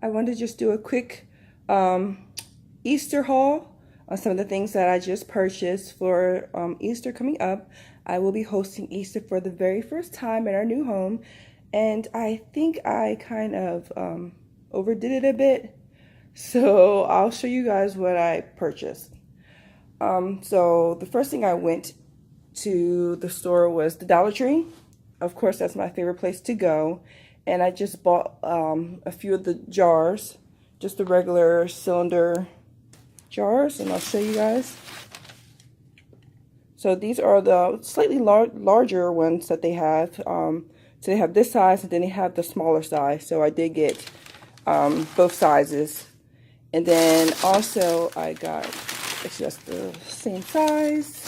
I wanted to just do a quick Easter haul on some of the things that I just purchased for Easter coming up. I will be hosting Easter for the very first time in our new home, and I think I kind of overdid it a bit. So I'll show you guys what I purchased. So the first thing I went to the store was the Dollar Tree. Of course, that's my favorite place to go. And I just bought a few of the jars, just the regular cylinder jars, and I'll show you guys. So these are the slightly larger ones that they have. So they have this size, and then they have the smaller size. So I did get both sizes. And then also I got, it's just the same size.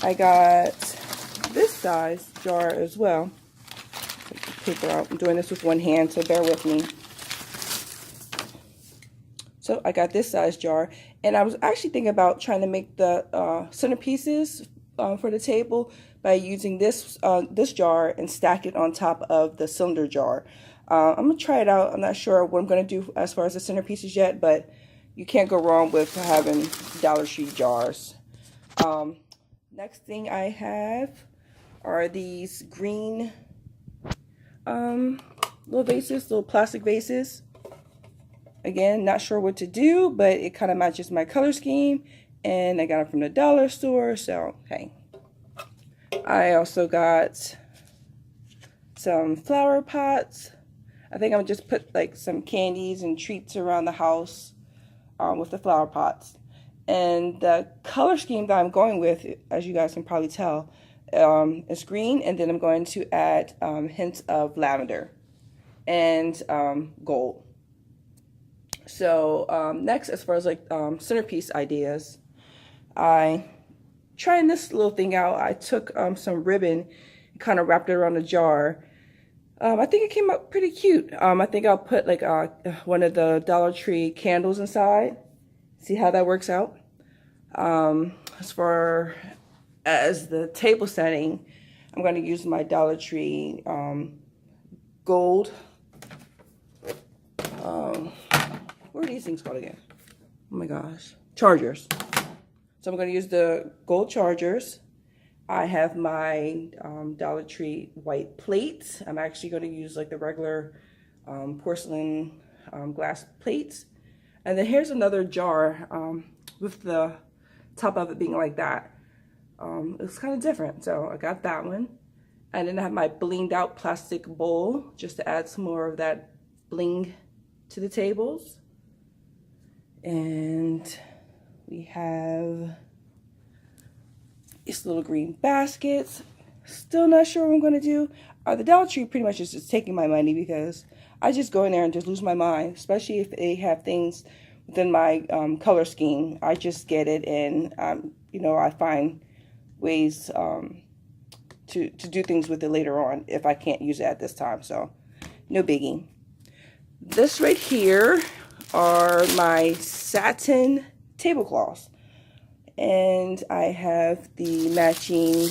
I got this size jar as well. Take the paper out. I'm doing this with one hand, so bear with me. So I got this size jar, and I was actually thinking about trying to make the centerpieces for the table by using this this jar and stack it on top of the cylinder jar. I'm gonna try it out. I'm not sure what I'm gonna do as far as the centerpieces yet, but you can't go wrong with having Dollar Tree jars. Next thing I have are these green little vases, little plastic vases. Again, not sure what to do, but it kind of matches my color scheme, and I got it from the dollar store, so hey. I also got some flower pots. I think I'm just put like some candies and treats around the house with the flower pots. And the color scheme that I'm going with, as you guys can probably tell, is green, and then I'm going to add hints of lavender and gold. So next, as far as like centerpiece ideas, trying this little thing out. I took some ribbon and kind of wrapped it around the jar. I think it came out pretty cute. I think I'll put like one of the Dollar Tree candles inside. See how that works out. As far as the table setting, I'm going to use my Dollar Tree gold. What are these things called again? Oh my gosh. Chargers. So I'm going to use the gold chargers. I have my Dollar Tree white plates. I'm actually going to use like the regular porcelain glass plates. And then here's another jar with the top of it being like that. It's kind of different, so I got that one. And then I have my blinged out plastic bowl just to add some more of that bling to the tables. And we have these little green baskets. Still not sure what I'm going to do. The Dollar Tree pretty much is just taking my money because I just go in there and just lose my mind, especially if they have things within my color scheme. I just get it, and you know, I find ways to do things with it later on if I can't use it at this time. So no biggie. This right here are my satin tablecloths, and I have the matching.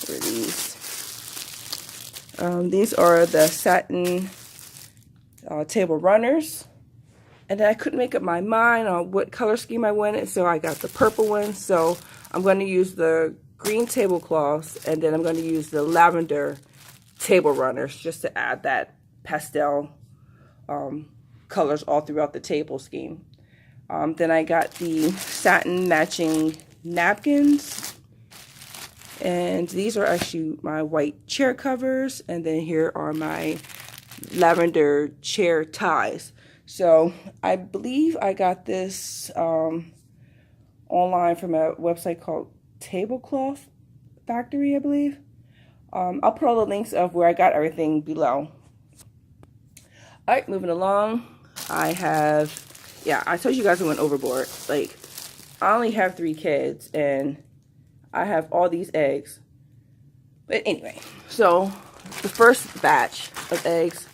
What are these? These are the satin table runners. And then I couldn't make up my mind on what color scheme I wanted, so I got the purple one. So I'm going to use the green tablecloths, and then I'm going to use the lavender table runners just to add that pastel colors all throughout the table scheme. Then I got the satin matching napkins. And these are actually my white chair covers. And then here are my lavender chair ties. So I believe I got this online from a website called Tablecloth Factory, I believe. I'll put all the links of where I got everything below. All right, moving along. I have, yeah, I told you guys I went overboard. Like, I only have 3 kids, and I have all these eggs. But anyway, so the first batch of eggs,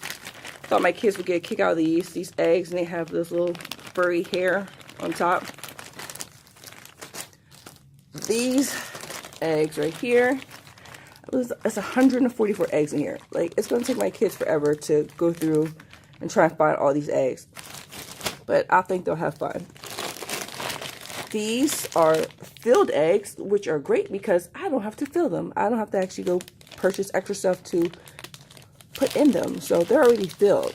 thought my kids would get a kick out of these eggs, and they have this little furry hair on top. These eggs right here, it's 144 eggs in here. Like, it's going to take my kids forever to go through and try and find all these eggs. But I think they'll have fun. These are filled eggs, which are great because I don't have to fill them. I don't have to actually go purchase extra stuff to put in them. So they're already filled.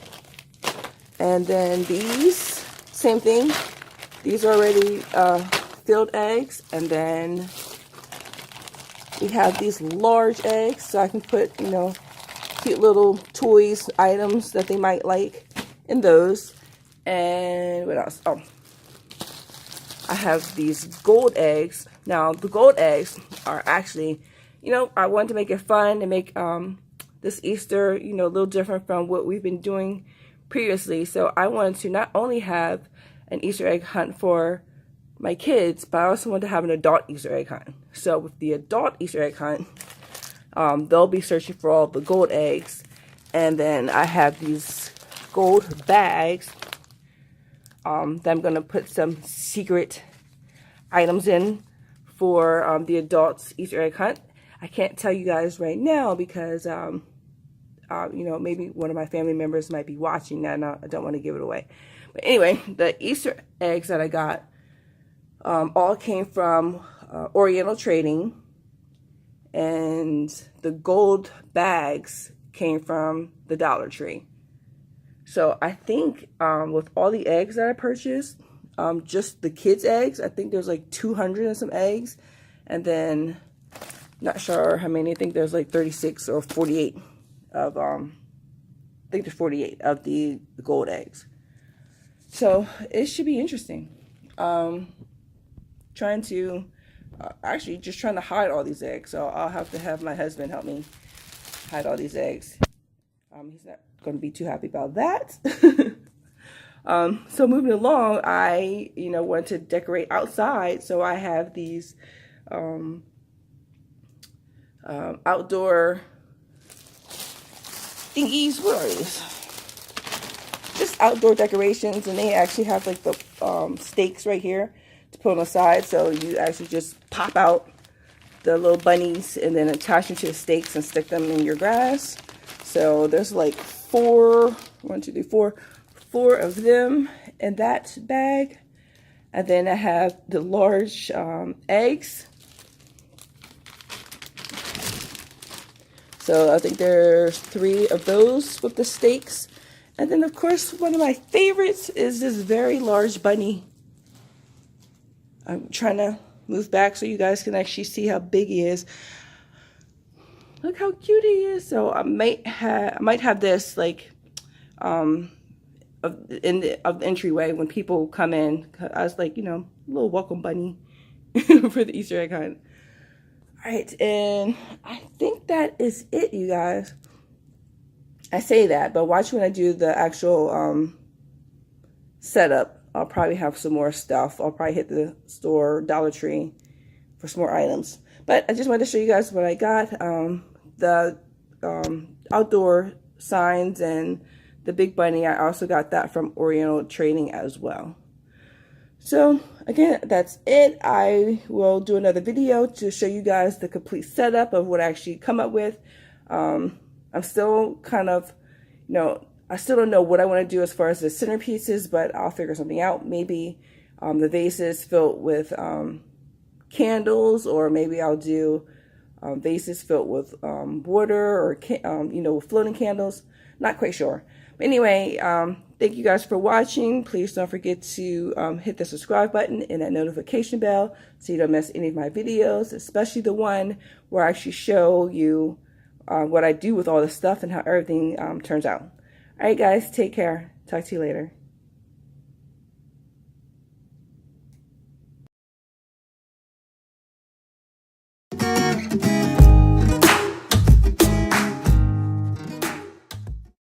And then these, same thing. These are already filled eggs. And then we have these large eggs, so I can put, you know, cute little toys, items that they might like in those. And what else? Oh, I have these gold eggs. Now, the gold eggs are actually, you know, I wanted to make it fun and make this Easter, you know, a little different from what we've been doing previously. So I wanted to not only have an Easter egg hunt for my kids, but I also wanted to have an adult Easter egg hunt. So with the adult Easter egg hunt, they'll be searching for all the gold eggs. And then I have these gold bags that I'm going to put some secret items in for the adults Easter egg hunt. I can't tell you guys right now because, you know, maybe one of my family members might be watching that and I don't want to give it away. But anyway, the Easter eggs that I got all came from Oriental Trading, and the gold bags came from the Dollar Tree. So I think with all the eggs that I purchased, just the kids' eggs, I think there's like 200 and some eggs. And then, not sure how many, I think there's like 36 or 48 of, I think there's 48 of the gold eggs. So it should be interesting. Trying to, actually just trying to hide all these eggs. So I'll have to have my husband help me hide all these eggs. He's not going to be too happy about that. So moving along, I, you know, want to decorate outside. So I have these outdoor thingies. What are these? Just outdoor decorations, and they actually have like the stakes right here to put on the side. So you actually just pop out the little bunnies and then attach them to the stakes and stick them in your grass. So there's like four of them in that bag. And then I have the large eggs. So I think there's 3 of those with the stakes. And then of course, one of my favorites is this very large bunny. I'm trying to move back so you guys can actually see how big he is. Look how cute he is. So I might have this like in the entryway when people come in. I was like, you know, a little welcome bunny for the Easter egg hunt. All right, and I think that is it, you guys. I say that, but watch when I do the actual setup. I'll probably have some more stuff. I'll probably hit the store, Dollar Tree, for some more items. But I just wanted to show you guys what I got. The outdoor signs and the big bunny, I also got that from Oriental Trading as well. So again, that's it. I will do another video to show you guys the complete setup of what I actually come up with. I'm still kind of, you know, I still don't know what I want to do as far as the centerpieces, but I'll figure something out. Maybe the vases filled with candles, or maybe I'll do vases filled with water, or you know, with floating candles. Not quite sure. But anyway, thank you guys for watching. Please don't forget to hit the subscribe button and that notification bell so you don't miss any of my videos, especially the one where I actually show you what I do with all this stuff and how everything turns out. All right, guys, take care. Talk to you later.